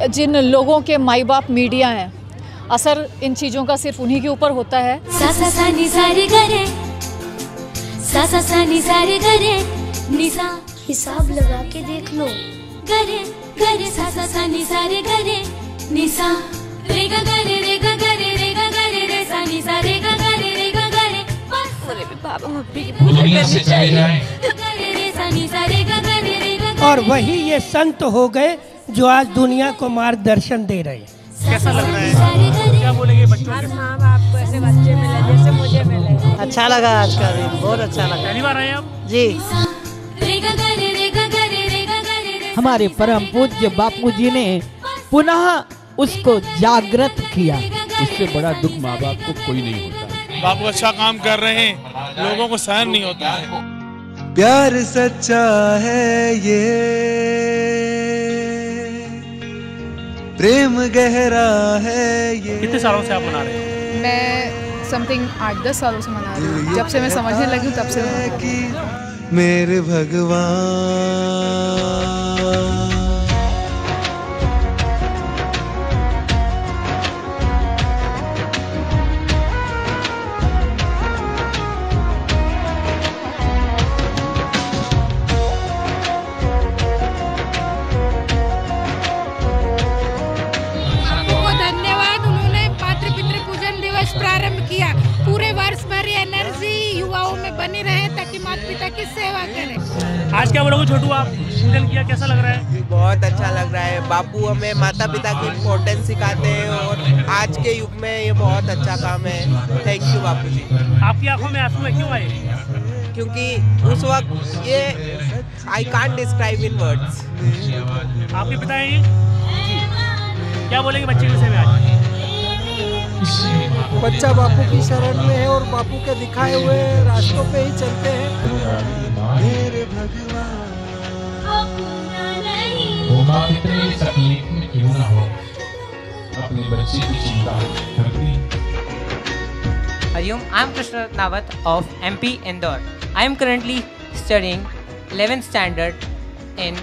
जिन लोगों के माई बाप मीडिया हैं, असर इन चीज़ों का सिर्फ उन्हीं के ऊपर होता है। सा सा सा नि सा रे ग रे, सा सा सा नि सा रे ग रे, नि सा। हिसाब लगा के देख लो। ग रे सा सा सा नि सा रे ग रे, नि सा रे ग रे रे ग रे रे ग रे रे सा नि सा रे ग रे रे ग रे। मुझे भी बाबा मम्मी की पूजा करनी चाहिए। रे सा नि सा रे ग रे रे ग। और वही ये संत हो गए जो आज दुनिया को मार्गदर्शन दे रहे हैं। कैसा लग रहा है? क्या बोलेंगे बच्चों के? माँ बाप को ऐसे बच्चे मिले जैसे मुझे मिले। अच्छा लगा आज का दिन, बहुत अच्छा लगा। पहली बार आए आप? जी। हमारे परम पूज्य बापूजी ने पुनः उसको जागृत किया। उससे बड़ा दुख माँ बाप को कोई नहीं होता। बापू अच्छा काम कर रहे हैं, लोगों को सहन नहीं होता है। प्यार सच्चा है ये, प्रेम गहरा है ये। कितने सालों से आप मना रहे हैं? मैं समथिंग 8-10 सालों से मना रही हूँ। जब से मैं समझने लगी हूँ तब से। मेरे भगवान प्रारंभ किया। पूरे वर्ष भर ये एनर्जी युवाओं में बनी रहे ताकि माता पिता की सेवा करें। आज क्या बोलोगे छोटू, आप पूजन किया, कैसा लग रहा है? बहुत अच्छा लग रहा है। बापू हमें माता पिता की इम्पोर्टेंस सिखाते हैं और आज के युग में ये बहुत अच्छा काम है। थैंक यू बापू जी। आपकी आंखों में आंसू है, क्यों आए? क्योंकि उस वक्त ये I can't describe in words. आपके पिता हैं ये? क्या बोलेंगे बच्चे के विषय में आज? बच्चा बापू की शरण में है और बापू के दिखाए हुए रास्तों पे ही चलते हैं। मेरे भगवान वो माँ कितनी तकलीफ में क्यों ना हो, अपने बच्चे की चिंता करती। Hariom, I am Krishna Nawat of MP Indore. I am currently studying 11th standard in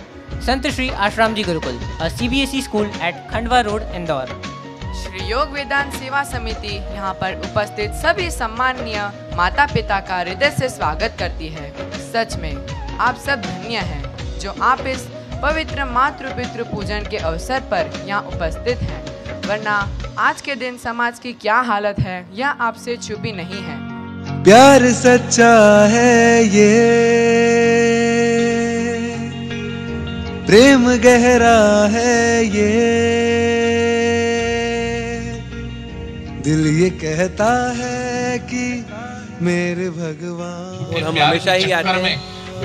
Sant Shri Ashramji Gurukul, a CBSE school at Khandwa Road, Indore. Shri योग वेदांत सेवा समिति यहाँ पर उपस्थित सभी सम्माननीय माता पिता का हृदय से स्वागत करती है। सच में आप सब धन्य हैं जो आप इस पवित्र मातृ पितृ पूजन के अवसर पर यहाँ उपस्थित हैं, वरना आज के दिन समाज की क्या हालत है यह आपसे छुपी नहीं है। प्यार सच्चा है ये, प्रेम गहरा है ये, दिल ये कहता है कि मेरे भगवान। और हम हमेशा ही आते हैं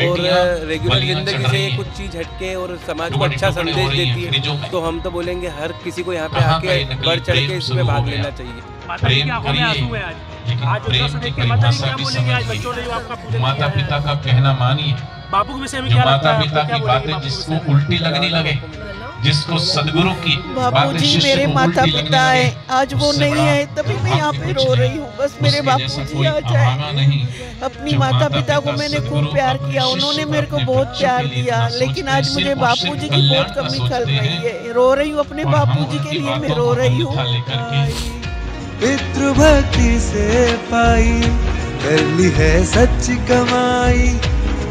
और रेगुलर जिंदगी से कुछ चीज हटके और समाज को अच्छा संदेश देती है, तो हम तो बोलेंगे हर किसी को यहाँ पे आके बढ़ चढ़ के इसमें भाग लेना चाहिए। माता पिता का कहना मानिए। बापू के विषय में क्या लगता है? माता पिता की बातें जिसको उल्टी लगने लगे, जिसको सदगुरु की बापू जी मेरे माता पिता है, आज वो नहीं है तभी मैं यहाँ पे रो रही हूँ। बस मेरे बापू जी आ जाए। अपनी माता पिता को मैंने खूब प्यार किया, उन्होंने मेरे को बहुत प्यार दिया, लेकिन आज मुझे बापू जी की बहुत कमी खल रही है। रो रही हूँ अपने बापू जी के लिए, मैं रो रही हूँ। पितृभक्ति से पाई कर ली है सच्ची कमाई,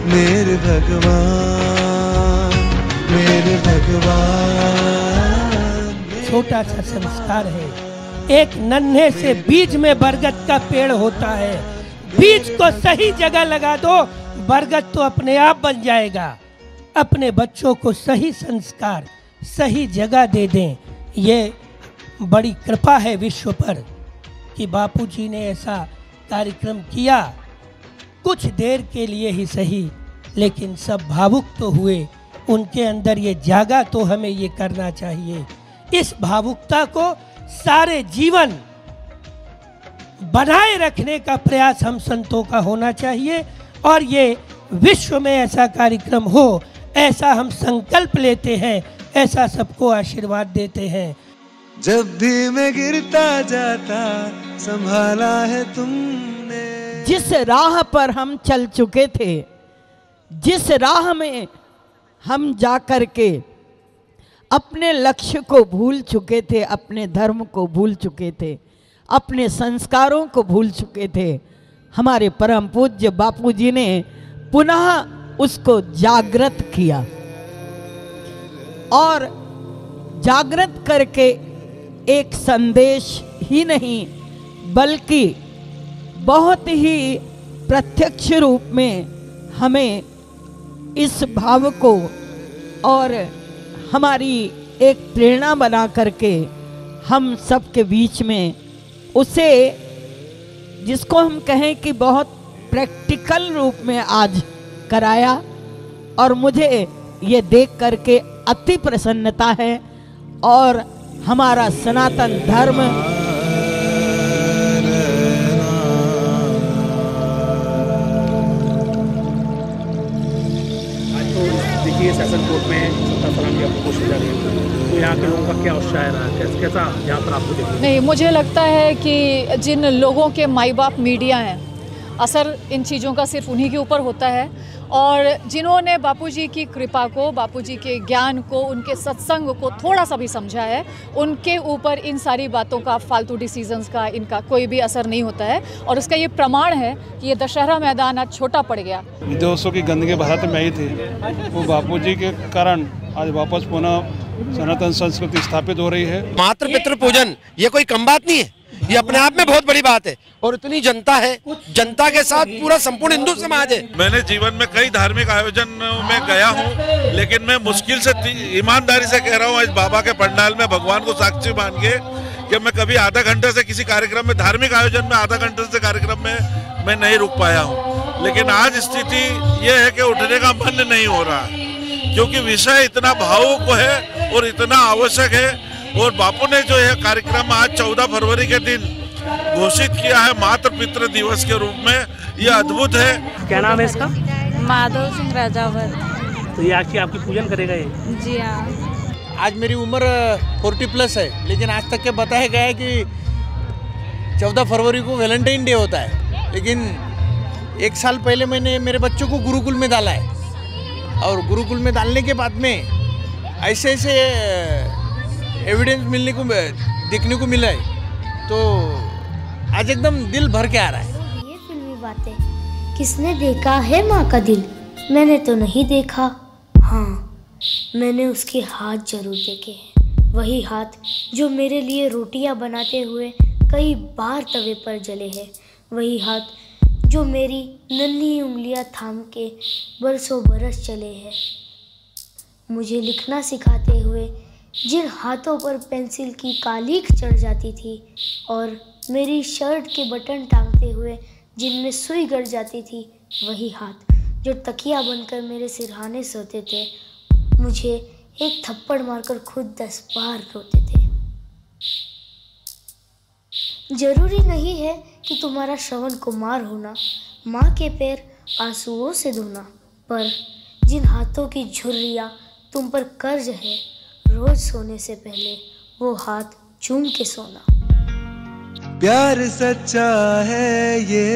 मेरे भगवान मेरे भगवान। छोटा सा संस्कार है। एक नन्हे से बीज में बरगद का पेड़ होता है। बीज को सही जगह लगा दो, बरगद तो अपने आप बन जाएगा। अपने बच्चों को सही संस्कार सही जगह दे दें। ये बड़ी कृपा है विश्व पर कि बापूजी ने ऐसा कार्यक्रम किया। कुछ देर के लिए ही सही, लेकिन सब भावुक तो हुए। उनके अंदर ये जागा तो हमें ये करना चाहिए। इस भावुकता को सारे जीवन बनाए रखने का प्रयास हम संतों का होना चाहिए और ये विश्व में ऐसा कार्यक्रम हो, ऐसा हम संकल्प लेते हैं, ऐसा सबको आशीर्वाद देते हैं। जब भी मैं गिरता जाता संभाला है तुमने। जिस राह पर हम चल चुके थे, जिस राह में हम जा कर के अपने लक्ष्य को भूल चुके थे, अपने धर्म को भूल चुके थे, अपने संस्कारों को भूल चुके थे। हमारे परम पूज्य बापूजी ने पुनः उसको जागृत किया और जागृत करके एक संदेश ही नहीं बल्कि बहुत ही प्रत्यक्ष रूप में हमें इस भाव को और हमारी एक प्रेरणा बना करके हम सबके बीच में उसे, जिसको हम कहें कि बहुत प्रैक्टिकल रूप में आज कराया। और मुझे ये देख करके अति प्रसन्नता है और हमारा सनातन धर्म देखिए सेशन कोर्ट में सत्ता सलामी आपको कोशिश जा रही है, तो यहाँ के लोगों का क्या उत्साह रहा है, कैसा यहाँ पर आपको देखिए? नहीं, मुझे लगता है कि जिन लोगों के माई बाप मीडिया हैं, असर इन चीज़ों का सिर्फ उन्हीं के ऊपर होता है। और जिन्होंने बापूजी की कृपा को, बापूजी के ज्ञान को, उनके सत्संग को थोड़ा सा भी समझा है, उनके ऊपर इन सारी बातों का, फालतू डिसीजंस का, इनका कोई भी असर नहीं होता है। और उसका ये प्रमाण है कि ये दशहरा मैदान आज छोटा पड़ गया। विदेशों की गंदगी भारत में आई थी, वो बापूजी के कारण आज वापस पुनः सनातन संस्कृति स्थापित हो रही है। मातृ पितृ पूजन ये कोई कम बात नहीं है, ये अपने आप में बहुत बड़ी बात है। और इतनी जनता है, जनता के साथ पूरा संपूर्ण हिंदू समाज है। मैंने जीवन में कई धार्मिक आयोजन में गया हूँ, लेकिन मैं मुश्किल से ईमानदारी से कह रहा हूँ, इस बाबा के पंडाल में भगवान को साक्षी मान के कि मैं कभी आधा घंटे से किसी कार्यक्रम में, धार्मिक आयोजन में आधा घंटे से कार्यक्रम में मैं नहीं रुक पाया हूँ। लेकिन आज स्थिति ये है कि उठने का मन नहीं हो रहा, क्योंकि विषय इतना भावुक है और इतना आवश्यक है। और बापू ने जो है कार्यक्रम आज 14 फरवरी के दिन घोषित किया है मातृ पितृ दिवस के रूप में, यह अद्भुत है। क्या नाम है इसका? माधव सिंह राजावर। तो ये आज आपकी पूजन करेगा ये? जी हाँ। आज मेरी उम्र 40+ है, लेकिन आज तक के बताया गया है कि 14 फरवरी को वैलेंटाइन डे होता है। लेकिन 1 साल पहले मैंने मेरे बच्चों को गुरुकुल में डाला है, और गुरुकुल में डालने के बाद में ऐसे एविडेंस देखने को मिला है, तो आज एकदम दिल भर के आ रहा है। ये फिल्मी बातें किसने देखा है माँ का दिल? मैंने तो नहीं देखा। हाँ, मैंने उसके हाथ जरूर देखे हैं, वही हाथ जो मेरे लिए रोटियां बनाते हुए कई बार तवे पर जले हैं, वही हाथ जो मेरी नन्ही उंगलियां थाम के बरसों बरस चले हैं। मुझे लिखना सिखाते हुए जिन हाथों पर पेंसिल की कालीख चढ़ जाती थी और मेरी शर्ट के बटन टांगते हुए जिनमें सुई गड़ जाती थी, वही हाथ जो तकिया बनकर मेरे सिरहाने सोते थे, मुझे एक थप्पड़ मारकर खुद 10 बार रोते थे। जरूरी नहीं है कि तुम्हारा श्रवण कुमार होना, माँ के पैर आंसुओं से धोना, पर जिन हाथों की झुर्रियाँ तुम पर कर्ज है, रोज सोने से पहले वो हाथ चूम के सोना। प्यार सच्चा है ये,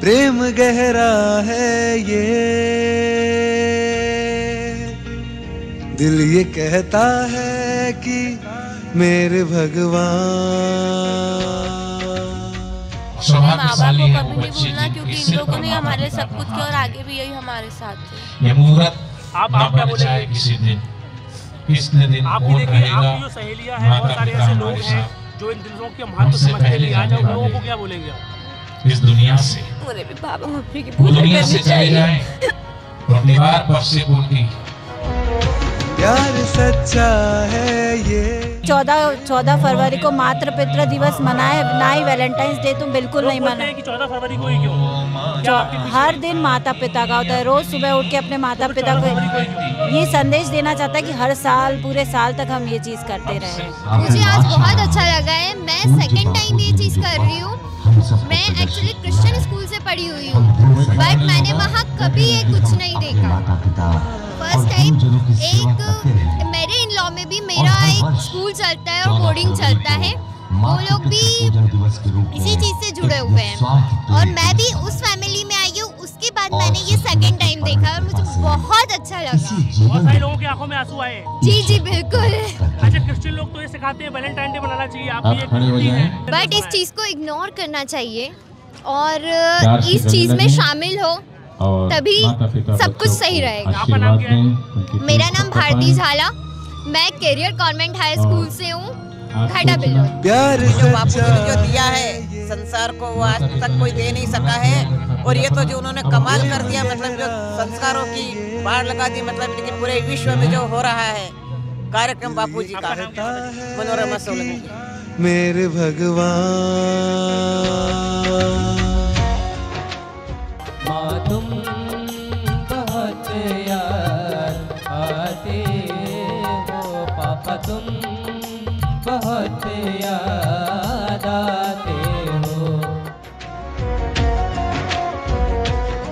प्रेम गहरा है ये, दिल ये कहता है कि मेरे भगवान। माँ बाप को कभी नहीं भूलना, क्योंकि इन लोगों ने हमारे सब कुछ किया और आगे भी यही हमारे साथ है। ये मुहूर्त आप क्या बोलेंगे? किसी दिन आपकी देखिए, आपकी जो सहेलियां हैं, बहुत सारे ऐसे लोग हैं जो इन दिलों के महत्व समझते नहीं, आज आप लोगों को क्या बोलेंगे आप? इस दुनिया से मुझे भी बाबा मम्मी की पूजा करनी चाहिए, चले जाएं और अपनी बात पर से बोलती। प्यार सच्चा है ये। 14 फरवरी को मातृ पितृ दिवस मनाए, ना ही वैलेंटाइंस डे तुम बिल्कुल नहीं मनाए। 14 फरवरी को ही क्यों? हर दिन माता पिता का होता है, रोज सुबह उठ के अपने माता पिता को ये संदेश देना चाहता है कि हर साल, पूरे साल तक हम ये चीज़ करते रहे। मुझे आज बहुत अच्छा लगा है, मैं सेकंड टाइम ये चीज़ कर रही हूँ। मैं एक्चुअली क्रिश्चियन स्कूल से पढ़ी हुई हूँ, बट मैंने वहाँ कभी ये कुछ नहीं देखा। फर्स्ट टाइम एक मेरे इन लॉ में भी मेरा एक स्कूल चलता है और बोर्डिंग चलता है, वो लोग भी इसी चीज़ से जुड़े हुए हैं और मैं भी उस फैमिली में आई हूँ। उसके बाद मैंने ये सेकंड टाइम देखा और मुझे बहुत अच्छा लगा। बहुत सारे लोगों की आंखों में आंसू आए। जी जी बिल्कुल। अच्छा, क्रिश्चियन लोग तो ये सिखाते हैं वैलेंटाइन डे मनाना चाहिए, आप भी एक क्रिश्चियन हैं। बट इस चीज को इग्नोर करना चाहिए और इस चीज में शामिल हो, तभी सब कुछ सही रहेगा। आपका नाम क्या है? मेरा नाम भारती झाला, मैं कैरियर कॉन्वेंट हाई स्कूल से हूँ, घाटा बिल्लोर। जो बापू ने जो दिया है संसार को वो आज तक कोई दे नहीं सका है, और ये तो जो उन्होंने कमाल कर दिया, मतलब जो संस्कारों की बाढ़ लगा दी, मतलब कि पूरे विश्व में जो हो रहा है कार्यक्रम बापूजी का, मनोरमा सोलंकी। मेरे भगवान माँ तुम बहुत याद आते हो, पापा तुम बहुत याद आते हो।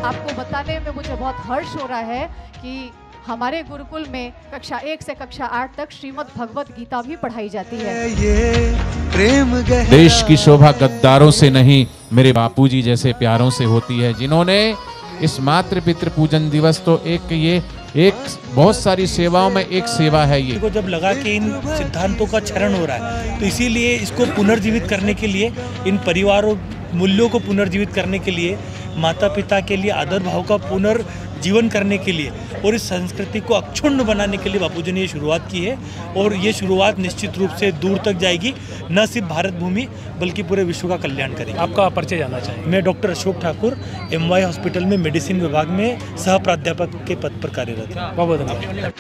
आपको बताने में मुझे बहुत हर्ष हो रहा है कि हमारे गुरुकुल में कक्षा 1 से कक्षा 8 तक श्रीमद् भगवत गीता भी पढ़ाई जाती है। देश की शोभा गद्दारों से नहीं, मेरे बापूजी जैसे प्यारों से होती है, जिन्होंने इस मातृ पितृ पूजन दिवस तो एक बहुत सारी सेवाओं में एक सेवा है ये। को जब लगा कि इन सिद्धांतों का क्षरण हो रहा है, तो इसीलिए इसको पुनर्जीवित करने के लिए, इन परिवारों मूल्यों को पुनर्जीवित करने के लिए, माता पिता के लिए आदर भाव का पुनर्जीवन करने के लिए और इस संस्कृति को अक्षुण्ण बनाने के लिए बापूजी ने ये शुरुआत की है। और ये शुरुआत निश्चित रूप से दूर तक जाएगी, न सिर्फ भारत भूमि बल्कि पूरे विश्व का कल्याण करेगी। आपका परिचय जानना चाहिए। मैं doctor Ashok Thakur, MY hospital में मेडिसिन विभाग में सह प्राध्यापक के पद पर कार्यरत हूँ। बहुत धन्यवाद।